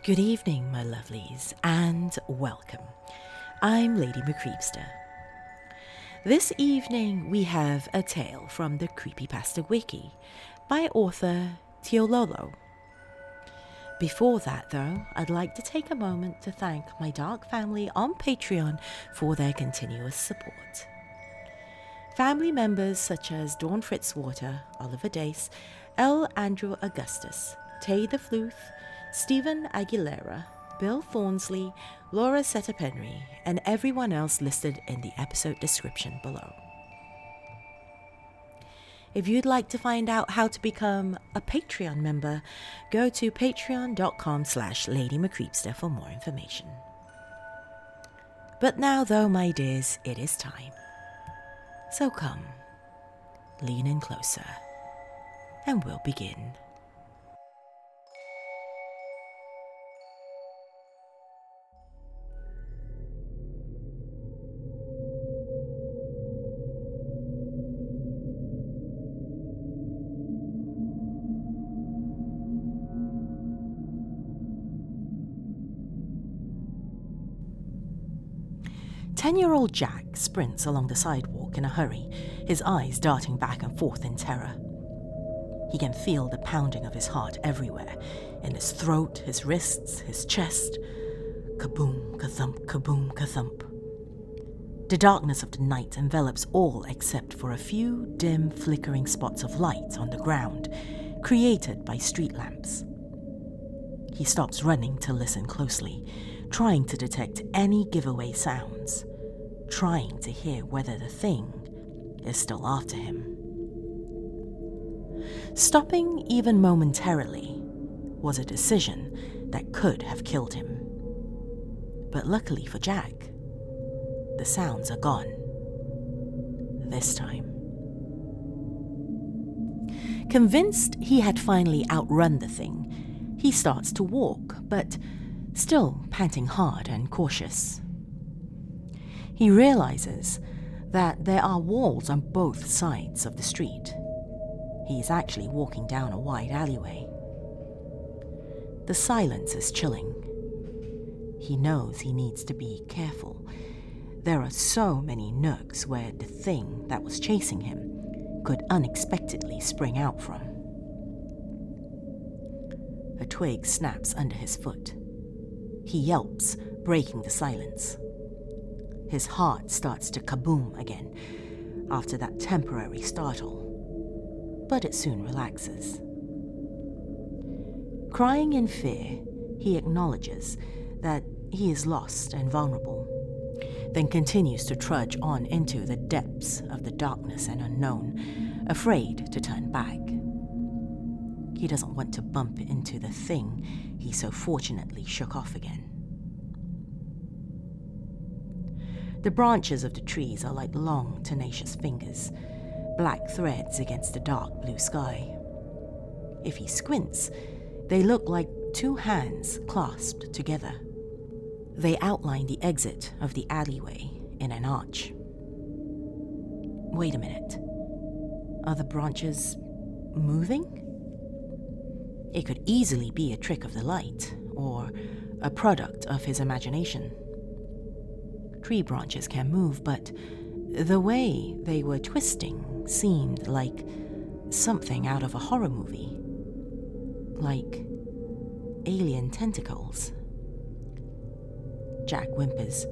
Good evening, my lovelies, and welcome. I'm Lady Creepypasta. This evening we have a tale from the Creepypasta Wiki by author Tiololo. Before that, though, I'd like to take a moment to thank my dark family on Patreon for their continuous support. Family members such as Dawn Fritzwater, Oliver Dace, L. Andrew Augustus, Tay the Fluth, Stephen Aguilera, Bill Thornsley, Laura Setapenry, and everyone else listed in the episode description below. If you'd like to find out how to become a Patreon member, go to patreon.com/LadyMcCreepster for more information. But now, though, my dears, it is time. So come, lean in closer, and we'll begin. Ten-year-old Jack sprints along the sidewalk in a hurry, his eyes darting back and forth in terror. He can feel the pounding of his heart everywhere, in his throat, his wrists, his chest. Kaboom, ka-thump, kaboom, ka-thump. The darkness of the night envelops all except for a few dim, flickering spots of light on the ground, created by street lamps. He stops running to listen closely, trying to detect any giveaway sounds, trying to hear whether the thing is still after him. Stopping even momentarily was a decision that could have killed him. But luckily for Jack, the sounds are gone. This time. Convinced he had finally outrun the thing, he starts to walk, but still panting hard and cautious. He realizes that there are walls on both sides of the street. He is actually walking down a wide alleyway. The silence is chilling. He knows he needs to be careful. There are so many nooks where the thing that was chasing him could unexpectedly spring out from. A twig snaps under his foot. He yelps, breaking the silence. His heart starts to kaboom again after that temporary startle, but it soon relaxes. Crying in fear, he acknowledges that he is lost and vulnerable, then continues to trudge on into the depths of the darkness and unknown, afraid to turn back. He doesn't want to bump into the thing he so fortunately shook off again. The branches of the trees are like long, tenacious fingers, black threads against the dark blue sky. If he squints, they look like two hands clasped together. They outline the exit of the alleyway in an arch. Wait a minute. Are the branches moving? It could easily be a trick of the light, or a product of his imagination. Tree branches can move, but the way they were twisting seemed like something out of a horror movie. Like alien tentacles. Jack whimpers,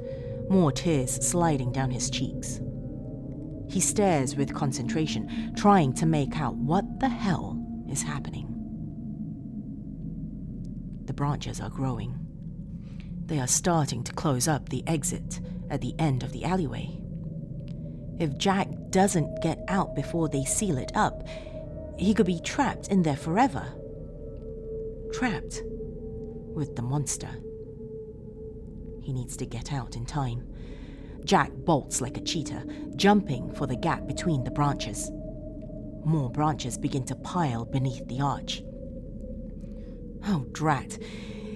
more tears sliding down his cheeks. He stares with concentration, trying to make out what the hell is happening. The branches are growing. They are starting to close up the exit at the end of the alleyway. If Jack doesn't get out before they seal it up, he could be trapped in there forever. Trapped with the monster. He needs to get out in time. Jack bolts like a cheetah, jumping for the gap between the branches. More branches begin to pile beneath the arch. Oh, drat.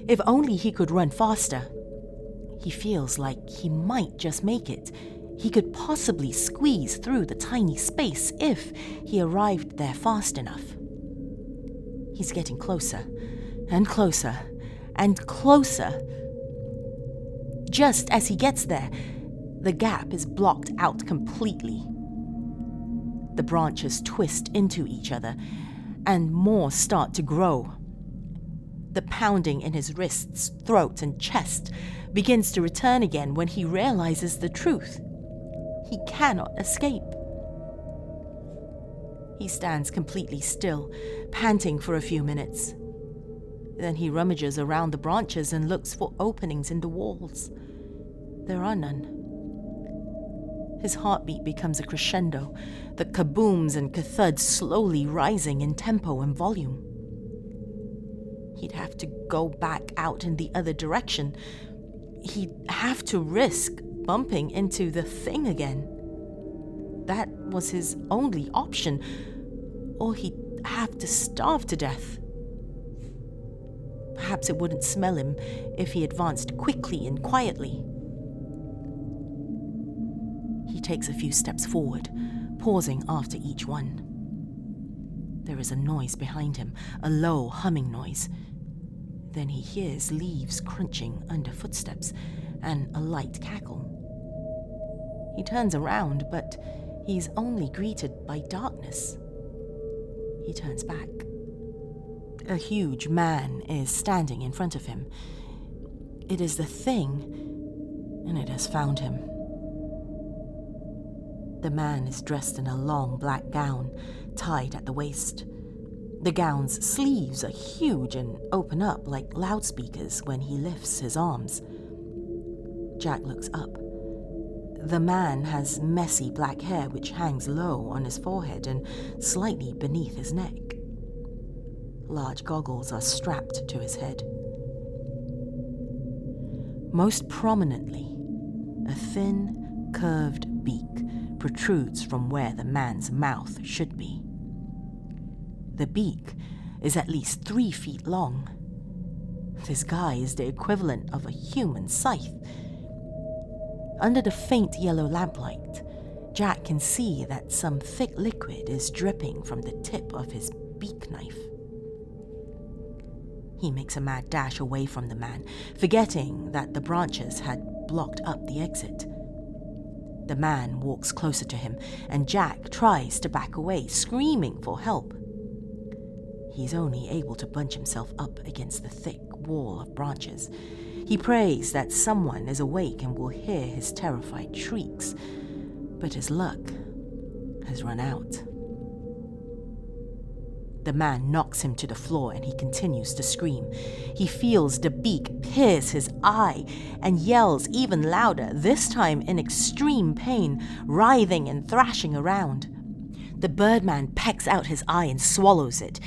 If only he could run faster. He feels like he might just make it. He could possibly squeeze through the tiny space if he arrived there fast enough. He's getting closer and closer and closer. Just as he gets there, the gap is blocked out completely. The branches twist into each other, and more start to grow. The pounding in his wrists, throat, and chest begins to return again when he realizes the truth. He cannot escape. He stands completely still, panting for a few minutes. Then he rummages around the branches and looks for openings in the walls. There are none. His heartbeat becomes a crescendo, the kabooms and kathuds slowly rising in tempo and volume. He'd have to go back out in the other direction. He'd have to risk bumping into the thing again. That was his only option, or he'd have to starve to death. Perhaps it wouldn't smell him if he advanced quickly and quietly. He takes a few steps forward, pausing after each one. There is a noise behind him, a low humming noise. Then he hears leaves crunching under footsteps and a light cackle. He turns around, but he's only greeted by darkness. He turns back. A huge man is standing in front of him. It is the thing, and it has found him. The man is dressed in a long black gown, tied at the waist. The gown's sleeves are huge and open up like loudspeakers when he lifts his arms. Jack looks up. The man has messy black hair which hangs low on his forehead and slightly beneath his neck. Large goggles are strapped to his head. Most prominently, a thin, curved beak protrudes from where the man's mouth should be. The beak is at least 3 feet long. This guy is the equivalent of a human scythe. Under the faint yellow lamplight, Jack can see that some thick liquid is dripping from the tip of his beak knife. He makes a mad dash away from the man, forgetting that the branches had blocked up the exit. The man walks closer to him, and Jack tries to back away, screaming for help. He's only able to bunch himself up against the thick wall of branches. He prays that someone is awake and will hear his terrified shrieks, but his luck has run out. The man knocks him to the floor and he continues to scream. He feels the beak pierce his eye and yells even louder, this time in extreme pain, writhing and thrashing around. The birdman pecks out his eye and swallows it.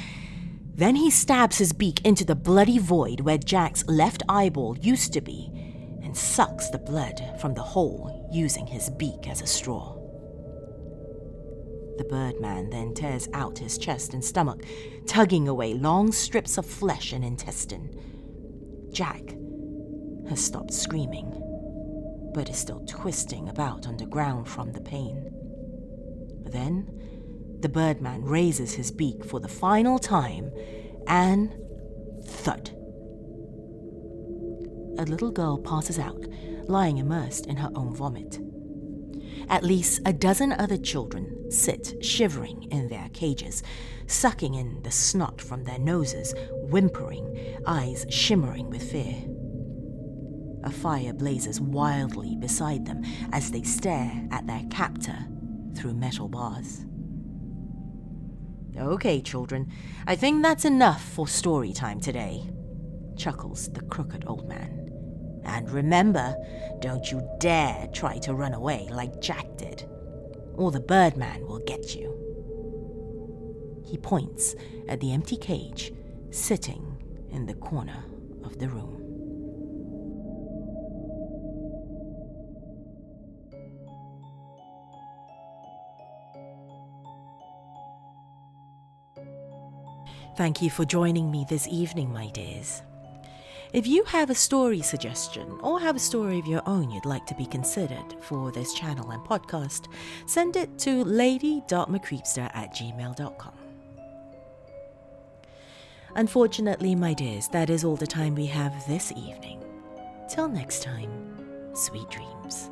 Then he stabs his beak into the bloody void where Jack's left eyeball used to be and sucks the blood from the hole using his beak as a straw. The birdman then tears out his chest and stomach, tugging away long strips of flesh and intestine. Jack has stopped screaming, but is still twisting about on the ground from the pain. Then the birdman raises his beak for the final time, and thud. A little girl passes out, lying immersed in her own vomit. At least a dozen other children sit shivering in their cages, sucking in the snot from their noses, whimpering, eyes shimmering with fear. A fire blazes wildly beside them as they stare at their captor through metal bars. "Okay, children, I think that's enough for story time today," chuckles the crooked old man. "And remember, don't you dare try to run away like Jack did, or the birdman will get you." He points at the empty cage sitting in the corner of the room. Thank you for joining me this evening, my dears. If you have a story suggestion or have a story of your own you'd like to be considered for this channel and podcast, send it to lady.mccreepster@gmail.com. Unfortunately, my dears, that is all the time we have this evening. Till next time, sweet dreams.